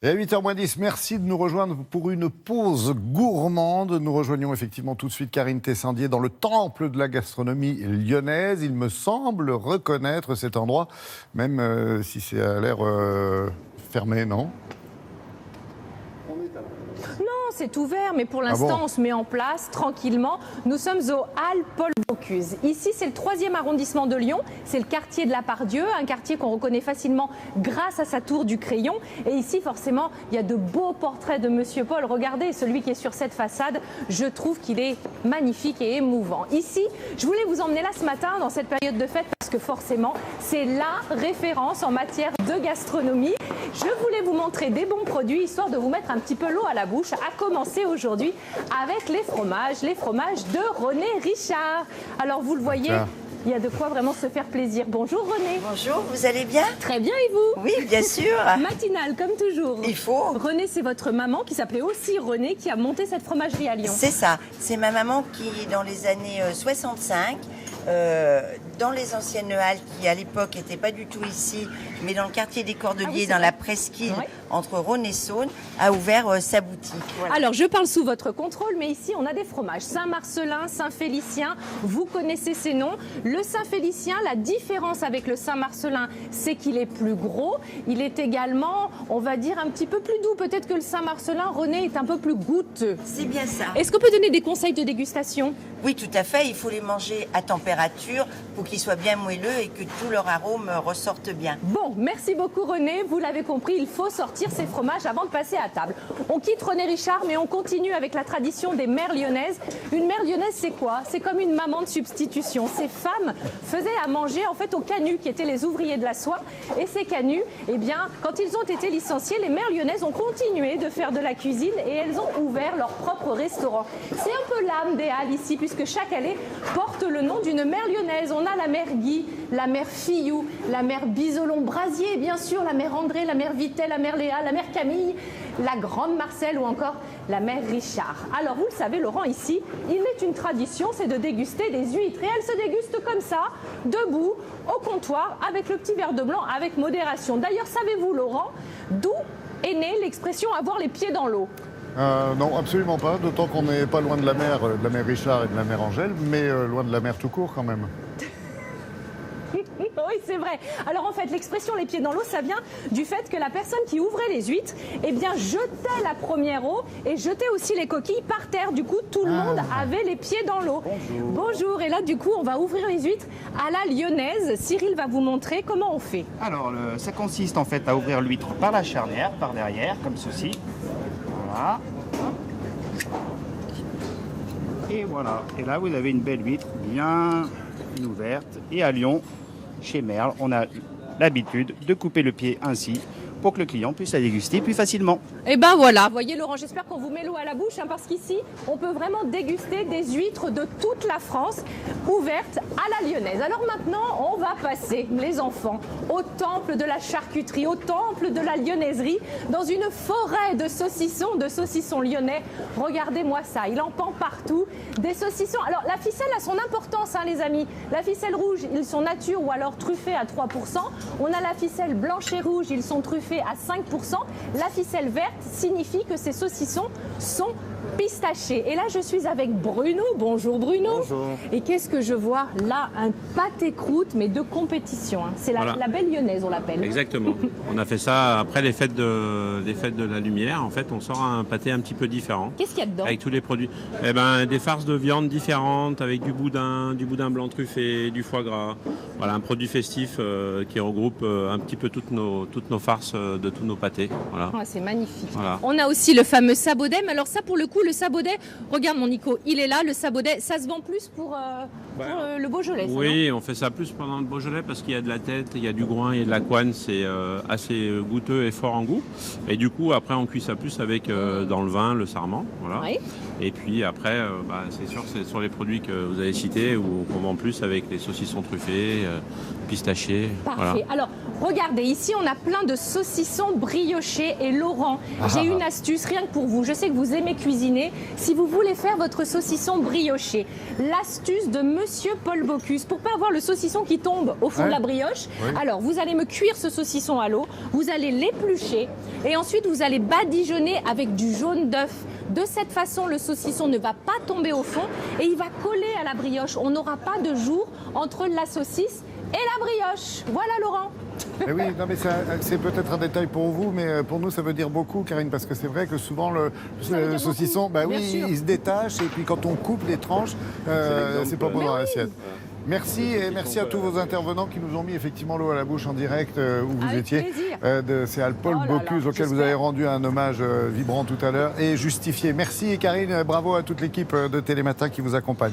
Et à 8h10, merci de nous rejoindre pour une pause gourmande. Nous rejoignons effectivement tout de suite Karine Tessandier dans le temple de la gastronomie lyonnaise. Il me semble reconnaître cet endroit, même si c'est à l'air fermé, non ? Non, c'est ouvert, mais pour l'instant, on se met en place tranquillement. Nous sommes aux Halles Paul Bocuse. Ici, c'est le 3e arrondissement de Lyon. C'est le quartier de la Pardieu, un quartier qu'on reconnaît facilement grâce à sa tour du Crayon. Et ici, forcément, il y a de beaux portraits de Monsieur Paul. Regardez, celui qui est sur cette façade, je trouve qu'il est magnifique et émouvant. Ici, je voulais vous emmener là ce matin, dans cette période de fête, parce que forcément, c'est la référence en matière de gastronomie. Je voulais vous montrer des bons produits, histoire de vous mettre un petit peu l'eau à la bouche, à commencer aujourd'hui avec les fromages de René Richard. Alors vous le voyez, il y a de quoi vraiment se faire plaisir. Bonjour René. Bonjour, vous allez bien? Très bien, et vous? Oui, bien sûr. Matinale, comme toujours. Il faut. René, c'est votre maman qui s'appelait aussi René, qui a monté cette fromagerie à Lyon. C'est ça, c'est ma maman qui, dans les années 65, dans les anciennes halles qui à l'époque n'étaient pas du tout ici, mais dans le quartier des Cordeliers, dans la presqu'île, entre Rhône et Saône, a ouvert sa boutique. Voilà. Alors je parle sous votre contrôle, mais ici on a des fromages Saint-Marcellin, Saint-Félicien, vous connaissez ces noms. Le Saint-Félicien, la différence avec le Saint-Marcellin, c'est qu'il est plus gros, il est également, on va dire, un petit peu plus doux. Peut-être que le Saint-Marcellin, René, est un peu plus goûteux. C'est bien ça. Est-ce qu'on peut donner des conseils de dégustation? Oui, tout à fait, il faut les manger à température pour qu'ils soient bien moelleux et que tout leur arôme ressorte bien. Bon, merci beaucoup René, vous l'avez compris, il faut sortir ces fromages avant de passer à table. On quitte René Richard, mais on continue avec la tradition des mères lyonnaises. Une mère lyonnaise, c'est quoi? C'est comme une maman de substitution. Ces femmes faisaient à manger en fait aux canuts, qui étaient les ouvriers de la soie. Et ces canuts, eh bien, quand ils ont été licenciés, les mères lyonnaises ont continué de faire de la cuisine et elles ont ouvert leur propre restaurant. C'est un peu l'âme des Halles ici, puisque chaque allée porte le nom d'une mère lyonnaise. On a la mère Guy, la mère Fillou, la mère Bisolon-Brasier, bien sûr, la mère André, la mère Vitel, la mère Léa, la mère Camille, la grande Marcel ou encore la mère Richard. Alors vous le savez, Laurent, ici, il est une tradition, c'est de déguster des huîtres. Et elles se dégustent comme ça, debout, au comptoir, avec le petit verre de blanc, avec modération. D'ailleurs, savez-vous, Laurent, d'où est née l'expression « avoir les pieds dans l'eau » ? Non, absolument pas, d'autant qu'on n'est pas loin de la mer Richard et de la mer Angèle, mais loin de la mer tout court quand même. Oui, c'est vrai. Alors en fait, l'expression les pieds dans l'eau, ça vient du fait que la personne qui ouvrait les huîtres, eh bien, jetait la première eau et jetait aussi les coquilles par terre. Du coup, tout le monde avait les pieds dans l'eau. Bonjour. Bonjour. Et là, du coup, on va ouvrir les huîtres à la lyonnaise. Cyril va vous montrer comment on fait. Alors, ça consiste en fait à ouvrir l'huître par la charnière, par derrière, comme ceci. Voilà. Et voilà. Et là, vous avez une belle huître bien ouverte. Et à Lyon, chez Merle, on a l'habitude de couper le pied ainsi pour que le client puisse la déguster plus facilement. Et ben voilà, voyez Laurent, j'espère qu'on vous met l'eau à la bouche, parce qu'ici, on peut vraiment déguster des huîtres de toute la France, ouvertes à la lyonnaise. Alors maintenant, on va passer, les enfants, au temple de la charcuterie, au temple de la lyonnaiserie, dans une forêt de saucissons lyonnais. Regardez-moi ça, il en pend partout, des saucissons. Alors la ficelle a son importance, les amis. La ficelle rouge, ils sont nature ou alors truffés à 3%. On a la ficelle blanche et rouge, ils sont truffés à 5%. La ficelle verte signifie que ces saucissons sont pistachés. Et là, je suis avec Bruno. Bonjour Bruno. Bonjour. Et qu'est-ce que je vois là? Un pâté croûte, mais de compétition. C'est la belle lyonnaise, on l'appelle. Exactement. On a fait ça après les fêtes de la lumière. En fait, on sort un pâté un petit peu différent. Qu'est-ce qu'il y a dedans? Avec tous les produits. Eh ben, des farces de viande différentes, avec du boudin blanc truffé, du foie gras. Voilà, un produit festif qui regroupe un petit peu toutes nos farces de tous nos pâtés. Voilà. Ah, c'est magnifique. Voilà. On a aussi le fameux sabaudet. Mais alors ça, pour le coup, le sabaudet, regarde mon Nico, il est là, le sabaudet, ça se vend plus pour le Beaujolais. Oui, on fait ça plus pendant le Beaujolais parce qu'il y a de la tête, il y a du groin, il y a de la couenne, c'est assez goûteux et fort en goût. Et du coup, après, on cuit ça plus avec dans le vin, le sarment. Voilà. Oui. Et puis après, c'est sûr, c'est sur les produits que vous avez cités où on vend plus avec les saucissons truffés, pistachés. Parfait. Voilà. Alors, regardez, ici, on a plein de saucissons saucisson brioché. Et Laurent, j'ai une astuce rien que pour vous. Je sais que vous aimez cuisiner. Si vous voulez faire votre saucisson brioché, l'astuce de Monsieur Paul Bocuse, pour pas avoir le saucisson qui tombe au fond de la brioche, alors vous allez me cuire ce saucisson à l'eau, vous allez l'éplucher et ensuite vous allez badigeonner avec du jaune d'œuf. De cette façon, le saucisson ne va pas tomber au fond et il va coller à la brioche. On n'aura pas de jour entre la saucisse et la brioche. Voilà, Laurent. Eh oui, non, mais c'est peut-être un détail pour vous, mais pour nous, ça veut dire beaucoup, Karine, parce que c'est vrai que souvent, le saucisson, bah oui, il se détache, et puis quand on coupe les tranches, c'est pas bon dans l'assiette. Merci et merci à tous vos intervenants qui nous ont mis effectivement l'eau à la bouche en direct où vous étiez. C'est Paul Bocuse auquel vous avez rendu un hommage vibrant tout à l'heure et justifié. Merci Karine, bravo à toute l'équipe de Télématin qui vous accompagne.